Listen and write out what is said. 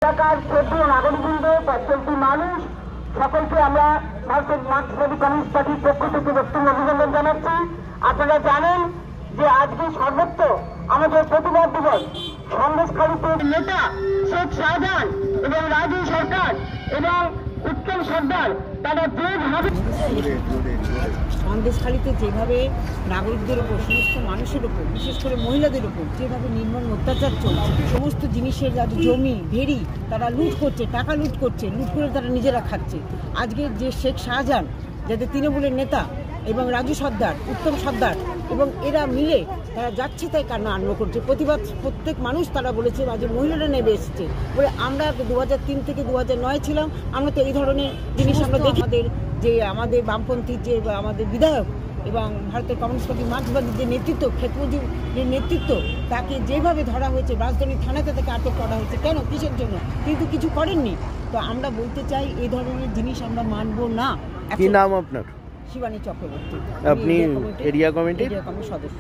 এলাকার শ্রদ্ধেয় নাগরিকবৃন্দ, প্রত্যেকটি মানুষ, সকলকে আমরা ভারতের মার্কসবাদী কমিউনিস্ট পার্টির পক্ষ থেকে বক্তব্য অভিনন্দন জানাচ্ছি। আপনারা জানেন যে আজকে সর্বত্র আমাদের প্রতিবাদ দিবস। সন্দেশখালীতে নেতা শেখ শাহজাহান এবং রাজু সরকার এবং উত্তম সর্দার তারা যেভাবে সন্দেশখালীতে যেভাবে নাগরিকদের উপর, সমস্ত মানুষের উপর, বিশেষ করে মহিলাদের উপর যেভাবে নির্মম অত্যাচার চলছে, সমস্ত জিনিসের জমি ভেড়ি তারা লুট করছে, টাকা লুট করছে, লুট করে তারা নিজেরা খাচ্ছে। আজকে যে শেখ শাহজাহান, যাদের তৃণমূলের নেতা, এবং রাজু সর্দার, উত্তম সর্দার এবং এরা মিলে তারা যাচ্ছে তাই কান্না আরম্ভ করছে। প্রতিবাদ প্রত্যেক মানুষ তারা বলেছে, আজকে মহিলারা নেমে এসেছে বলে। আমরা 2003 থেকে 2009 ছিলাম, আমরা তো এই ধরনের জিনিস আমরা দেখি। আমাদের বামপন্থী যে আমাদের বিধায়ক এবং ভারতের কমিউনিস্ট পার্টি মার্কসবাদীর যে নেতৃত্ব, ক্ষেত্রজির যে নেতৃত্ব, তাকে যেভাবে ধরা হয়েছে, রাজধানী থানাতে তাকে আটক করা হয়েছে, কেন, কিসের জন্য? কিন্তু কিছু করেননি। তো আমরা বলতে চাই এই ধরনের জিনিস আমরা মানব না। কি নাম আপনার? শিবানী চক্রবর্তী, আপনি এরিয়া কমিটির সদস্য।